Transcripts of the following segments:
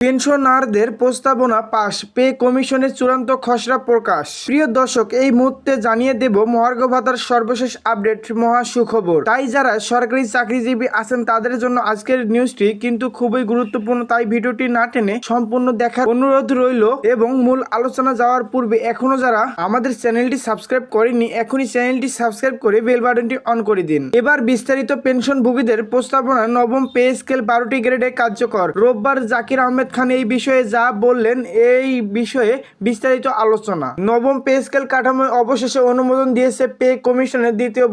পেনশনারদের প্রস্তাবনা pass, pay কমিশনের চূড়ান্ত খসড়া প্রকাশ। প্রিয় দর্শক, এই মুহূর্তে জানিয়ে দেব মহার্ঘ ভাতার সর্বশেষ আপডেট, মহা সুখবর। তাই যারা সরকারি চাকরিজীবী আছেন তাদের জন্য আজকের নিউজটি কিন্তু খুবই গুরুত্বপূর্ণ, তাই ভিডিওটি না টেনে সম্পূর্ণ দেখার অনুরোধ রইল। এবং মূল আলোচনা যাওয়ার পূর্বে এখনো যারা আমাদের চ্যানেলটি সাবস্ক্রাইব করেনি, এখনই চ্যানেলটি সাবস্ক্রাইব করে বেল বাটনটি অন করে দিন। এবার বিস্তারিত পেনশনভোগীদের প্রস্তাবনা নবম পে স্কেল 12টি গ্রেডে কার্যকর। রোববার জাকির আহমেদ খান এই বিষয়ে যা বললেন, এই বিষয়ে বিস্তারিত আলোচনা। নবম পে স্কেল কাঠামো অবশেষে অনুমোদন দিয়েছে পে কমিশনের দ্বিতীয়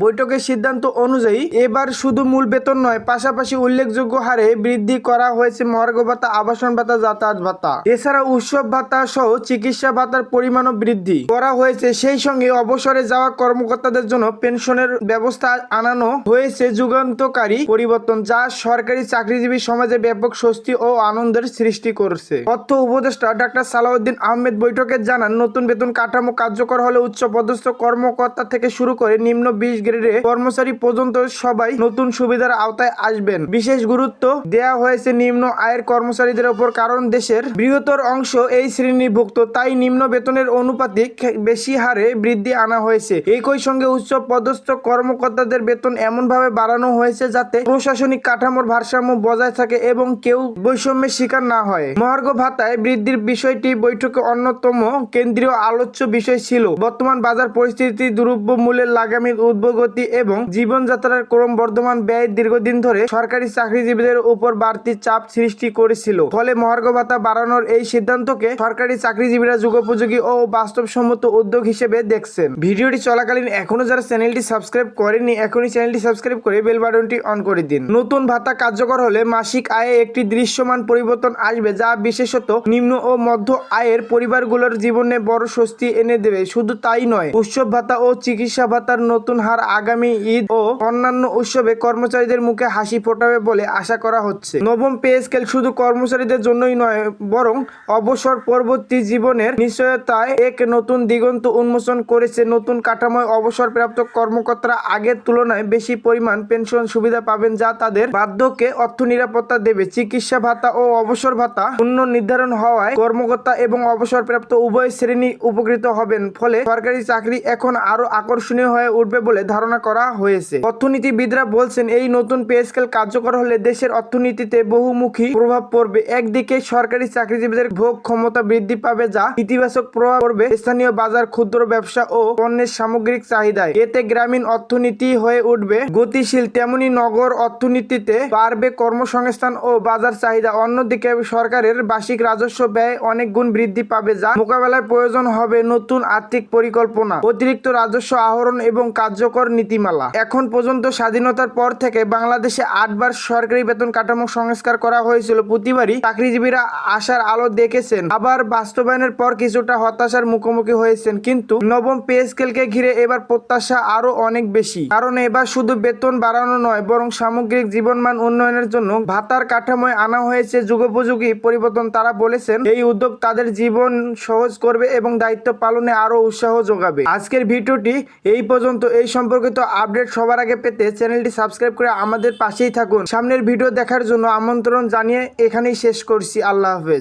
বৈঠকের সিদ্ধান্ত অনুযায়ী এবার শুধু মূল বেতন নয়, পাশাপাশি উল্লেখযোগ্য হারে বৃদ্ধি করা হয়েছে মহার্ঘ ভাতা, আবাসন ভাতা, যাতায়াত ভাতা, এছাড়া উৎসব ভাতা সহ চিকিৎসা ভাতার পরিমাণও বৃদ্ধি করা হয়েছে। সেই সঙ্গে অবসরে যাওয়া কর্মকর্তাদের জন্য পেনশনের ব্যবস্থা আনানো হয়েছে যুগান্তকারী পরিবর্তন, যা সরকারি চাকরিজীবী সমাজে ব্যাপক স্বস্তি ও আনন্দের সৃষ্টি করছে। অর্থ উপদেষ্টা ডাক্তার সালাউদ্দিন আহমেদ বৈঠকে জানান, নতুন বেতন কাঠামো কার্যকর হলে উচ্চ পদস্থ কর্মকর্তা থেকে শুরু করে নিম্ন 20 গ্রেডের কর্মচারী পর্যন্ত সবাই নতুন সুবিধার আওতায় আসবেন। বিশেষ গুরুত্ব দেওয়া হয়েছে নিম্ন আয়ের কর্মচারীদের উপর, কারণ দেশের বৃহত্তর অংশ এই শ্রেণীভুক্ত, তাই নিম্ন বেতনের অনুপাতিক বেশি হারে বৃদ্ধি আনা হয়েছে। একই সঙ্গে উচ্চ পদস্থ কর্মকর্তাদের বেতন এমনভাবে বাড়ানো হয়েছে যাতে প্রশাসনিক কাঠামোর ভারসাম্য বজায় থাকে এবং কেউ বৈষম্যের শিকার না হয়। মহার্ঘ ভাতায় বৃদ্ধির বিষয়টি বৈঠকে অন্যতম কেন্দ্রীয় আলোচ্য বিষয় ছিল। বর্তমান বাজার পরিস্থিতি, দ্রব্যমূল্যের লাগামী ঊর্ধ্বগতি এবং জীবনযাত্রার ক্রমবর্ধমান ব্যয় দীর্ঘদিন ধরে সরকারি চাকরিজীবীদের উপর বাড়তি চাপ সৃষ্টি করেছিল। ফলে মহার্ঘ ভাতা বাড়ানোর এই সিদ্ধান্তকে সরকারি চাকরিজীবীরা যুগোপযোগী ও বাস্তবসম্মত উদ্যোগ হিসেবে দেখছেন। ভিডিওটি চলাকালীন এখনো যারা চ্যানেলটি সাবস্ক্রাইব করেনি, এখনই চ্যানেলটি সাবস্ক্রাইব করে বেল বাটনটি অন করে দিন। নতুন ভাতা কার্যকর হলে মাসিক আয়ে একটি দৃশ্যমান পরিবর্তন আসবে, যা বিশেষত নিম্ন ও মধ্য আয়ের পরিবারগুলোর জীবনে বড় স্বস্তি এনে দেবে। শুধু তাই নয়, উৎসব ভাতা ও চিকিৎসা ভাতার নতুন হার আগামী ঈদ ও অন্যান্য উৎসবে কর্মচারীদের মুখে হাসি ফোটাবে বলে আশা করা হচ্ছে। নবম পে স্কেল শুধু কর্মচারীদের জন্যই নয়, বরং অবসর পরবর্তী জীবনের নিশ্চয়তায় এক নতুন দিগন্ত উন্মোচন করেছে। নতুন কাঠামোয় অবসরপ্রাপ্ত কর্মকর্তারা আগের তুলনায় বেশি পরিমাণ পেনশন সুবিধা পাবেন, যা তাদের বার্ধক্যে অর্থ নিরাপত্তা দেবে। চিকিৎসা ভাতা ও অবসর ভাতা পূর্ণ নির্ধারণ হওয়ায় কর্মকর্তা এবং অবসরপ্রাপ্ত উভয় শ্রেণী উপকৃত হবেন। ফলে সরকারি চাকরি এখন আরো আকর্ষণীয় হয়ে উঠবে বলে ধারণা করা হয়েছে। অর্থনীতিবিদরা বলছেন, এই নতুন পে স্কেল কার্যকর হলে দেশের অর্থনীতিতে বহুমুখী প্রভাব পড়বে। একদিকে সরকারি চাকরিজীবীদের ভোগ ক্ষমতা বৃদ্ধি পাবে, যা ইতিবাচক প্রভাব পড়বে স্থানীয় বাজার, ক্ষুদ্র ব্যবসা ও পণ্যের সামগ্রিক চাহিদায়। এতে গ্রামীণ অর্থনীতি হয়ে উঠবে গতিশীল, তেমনি নগর অর্থনীতিতে বাড়বে কর্মসংস্থান ও বাজার চাহিদা। অন্যদিকে সরকারের বার্ষিক রাজস্ব ব্যয় অনেক গুণ বৃদ্ধি পাবে, যা মোকাবেলায় প্রয়োজন হবে নতুন আর্থিক পরিকল্পনা, অতিরিক্ত রাজস্ব আহরণ এবং কার্যকর নীতিমালা। এখন পর্যন্ত স্বাধীনতার পর থেকে বাংলাদেশে 8 বার সরকারি বেতন কাঠামো সংস্কার করা হয়েছিল। প্রতিবারই চাকরিজীবীরা আশার আলো দেখেছেন, আবার বাস্তবায়নের পর কিছুটা হতাশার মুখোমুখি হয়েছেন। কিন্তু নবম পে স্কেলকে ঘিরে এবার প্রত্যাশা আরো অনেক বেশি, কারণ এবার শুধু বেতন বাড়ানো নয়, বরং সামগ্রিক জীবনমান উন্নয়নের জন্য ভাতার কাঠামোয় আনা হয়েছে যুগোপযোগী পরিবর্তন। তারা বলেছেন, এই উদ্যোগ তাদের জীবন সহজ করবে এবং দায়িত্ব পালনে আরো উৎসাহ যোগাবে। আজকের ভিডিওটি এই পর্যন্ত। এই সম্পর্কিত আপডেট সবার আগে পেতে চ্যানেলটি সাবস্ক্রাইব করে আমাদের পাশেই থাকুন। সামনের ভিডিও দেখার জন্য আমন্ত্রণ জানিয়ে এখানেই শেষ করছি। আল্লাহ হাফেজ।